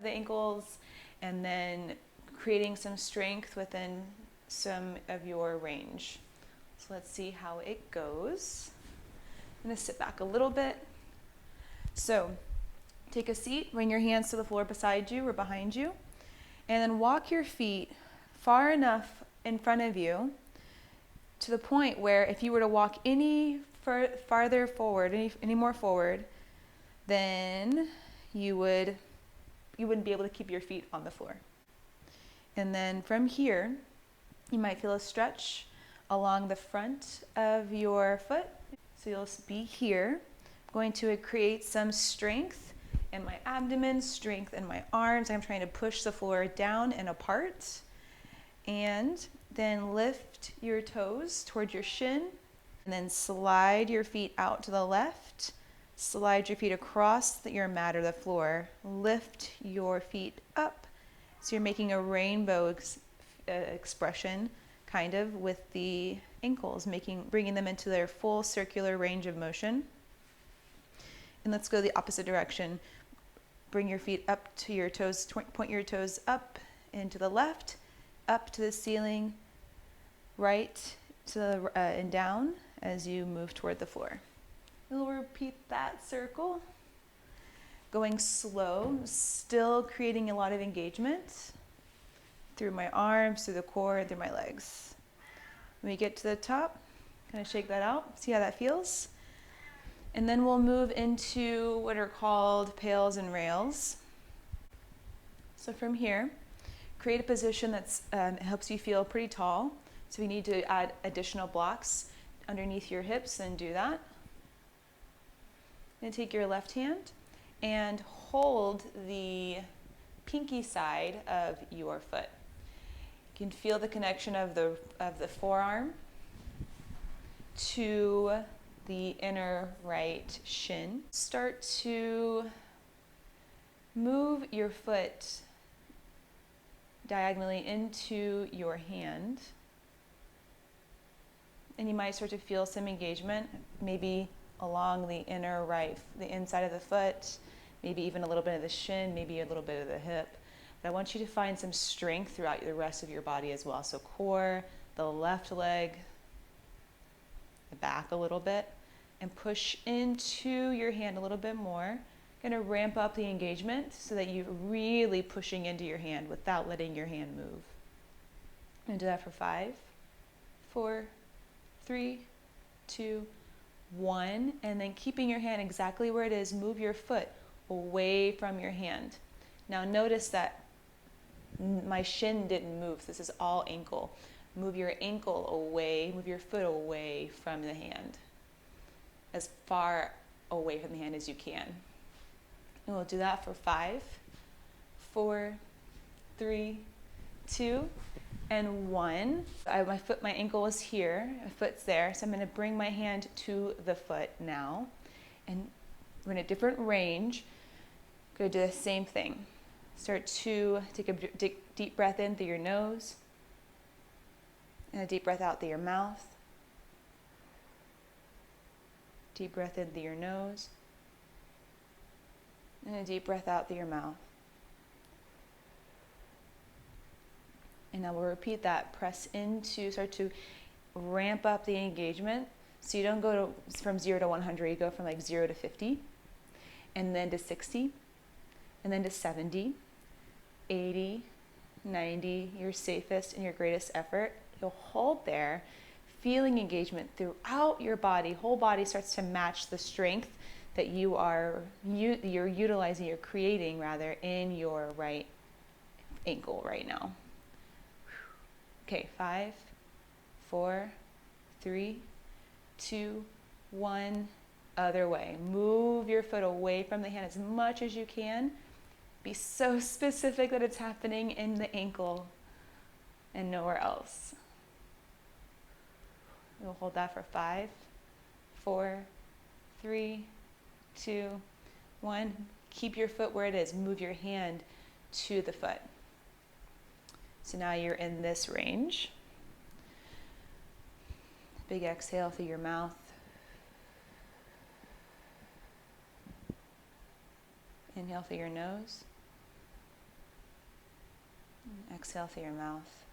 the ankles, and then creating some strength within some of your range. So let's see how it goes. I'm going to sit back a little bit. So take a seat, bring your hands to the floor beside you or behind you, and then walk your feet far enough in front of you to the point where if you were to walk any farther forward, any more forward, then you wouldn't be able to keep your feet on the floor. And then from here, you might feel a stretch along the front of your foot. So you'll be here. I'm going to create some strength in my abdomen, strength in my arms. I'm trying to push the floor down and apart. And then lift your toes towards your shin. And then slide your feet out to the left. Slide your feet across your mat or the floor. Lift your feet up. So you're making a rainbow expression, kind of, with the ankles, bringing them into their full circular range of motion. And let's go the opposite direction. Bring your feet up to your toes, point your toes up and to the left, up to the ceiling, right to and down as you move toward the floor. We'll repeat that circle. Going slow, still creating a lot of engagement through my arms, through the core, through my legs. When we get to the top, kind of shake that out, see how that feels. And then we'll move into what are called pails and rails. So from here, create a position that helps you feel pretty tall. So if you need to add additional blocks underneath your hips, then do that. And take your left hand and hold the pinky side of your foot. You can feel the connection of the forearm to the inner right shin. Start to move your foot diagonally into your hand. And you might start to feel some engagement, maybe along the inner right, the inside of the foot, maybe even a little bit of the shin, maybe a little bit of the hip. But I want you to find some strength throughout the rest of your body as well. So core, the left leg, the back a little bit, and push into your hand a little bit more. Going to ramp up the engagement so that you're really pushing into your hand without letting your hand move. And do that for 5, 4, 3, 2, 1, and then keeping your hand exactly where it is, move your foot away from your hand. Now notice that my shin didn't move. This is all ankle. Move your ankle away, move your foot away from the hand, as far away from the hand as you can. And we'll do that for 5, 4, 3, 2, and 1. My ankle is here, my foot's there, so I'm going to bring my hand to the foot now. And we're in a different range. I'm going to do the same thing. Start to take a deep breath in through your nose, and a deep breath out through your mouth. Deep breath in through your nose, and a deep breath out through your mouth. And now we'll repeat that. Start to ramp up the engagement. So you don't go from 0 to 100, you go from like 0 to 50, and then to 60, and then to 70, 80, 90, your safest and your greatest effort. You'll hold there, feeling engagement throughout your body. Whole body starts to match the strength that you're utilizing, you're creating rather, in your right ankle right now. Okay, 5, 4, 3, 2, 1, other way. Move your foot away from the hand as much as you can. Be so specific that it's happening in the ankle and nowhere else. We'll hold that for 5, 4, 3, 2, 1. Keep your foot where it is. Move your hand to the foot. So now you're in this range. Big exhale through your mouth. Inhale through your nose. Exhale through your mouth.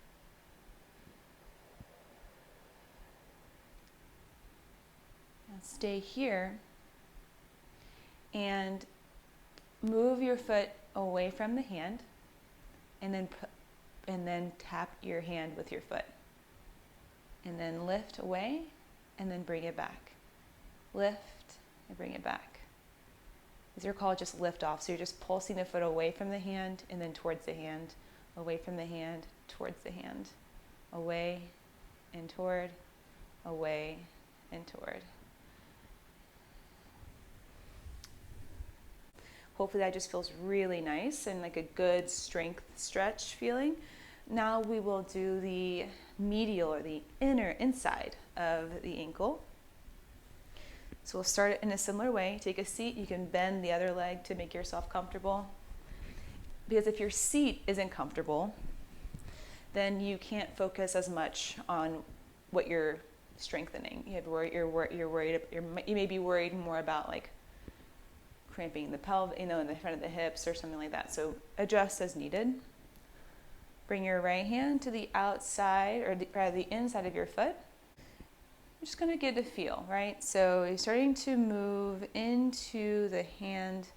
And stay here and move your foot away from the hand, and then tap your hand with your foot. And then lift away, and then bring it back. Lift and bring it back. These are called just lift off. So you're just pulsing the foot away from the hand and then towards the hand, away from the hand, towards the hand, away and toward, away and toward. Hopefully that just feels really nice and like a good strength stretch feeling. Now we will do the medial, or the inner inside of the ankle. So we'll start it in a similar way. Take a seat. You can bend the other leg to make yourself comfortable. Because if your seat isn't comfortable, then you can't focus as much on what you're strengthening. You may be worried more about like cramping the pelvis, in the front of the hips or something like that. So adjust as needed. Bring your right hand to the outside, or the inside of your foot. I'm just going to get a feel, right? So you're starting to move into the hand.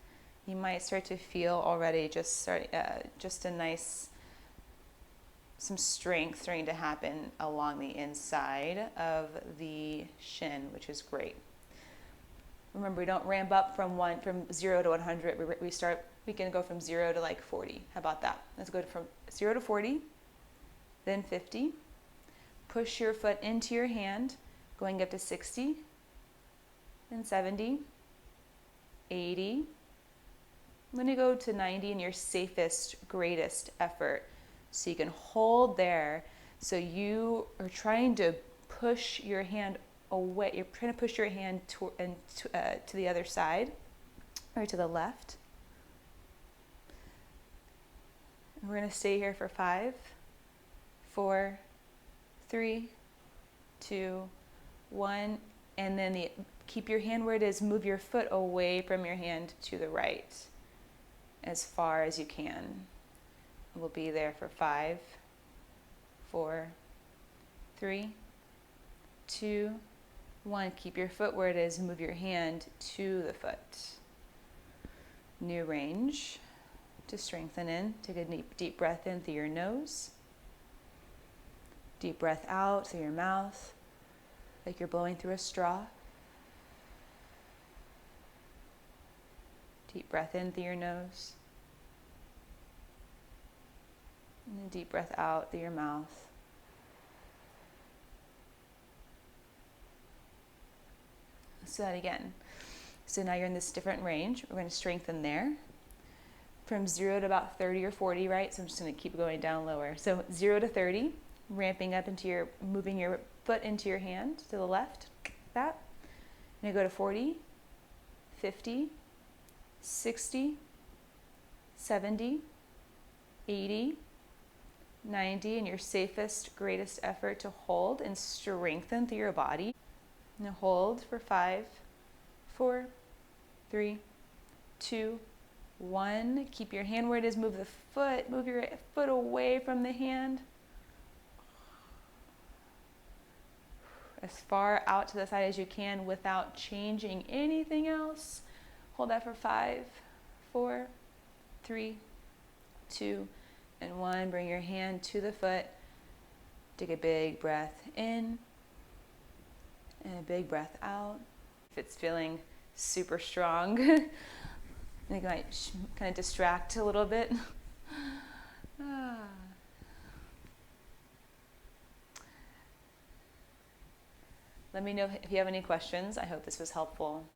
You might start to feel already just a nice, some strength starting to happen along the inside of the shin, which is great. Remember, we don't ramp up from 0 to 100. We can go from 0 to like 40. How about that? Let's go from 0 to 40, then 50. Push your foot into your hand, going up to 60, then 70, 80. I'm going to go to 90 in your safest, greatest effort. So you can hold there. So you are trying to push your hand away. You're trying to push your hand to the other side, or to the left. And we're going to stay here for 5, 4, 3, 2, 1. And then keep your hand where it is. Move your foot away from your hand to the right as far as you can. We'll be there for 5, 4, 3, 2, 1. Keep your foot where it is. Move your hand to the foot. New range to strengthen in. Take a deep breath in through your nose. Deep breath out through your mouth, like you're blowing through a straw. Deep breath in through your nose. And a deep breath out through your mouth. Let's do that again. So now you're in this different range. We're going to strengthen there. From 0 to about 30 or 40, right? So I'm just going to keep going down lower. So 0 to 30, ramping up into moving your foot into your hand to the left, that. And I go to 40, 50, 60, 70, 80, 90, and your safest, greatest effort to hold and strengthen through your body. Now hold for 5, 4, 3, 2, 1. Keep your hand where it is. Move your foot away from the hand. As far out to the side as you can without changing anything else. Hold that for 5, 4, 3, 2, and 1. Bring your hand to the foot. Take a big breath in and a big breath out. If it's feeling super strong, I think I might kind of distract a little bit. Let me know if you have any questions. I hope this was helpful.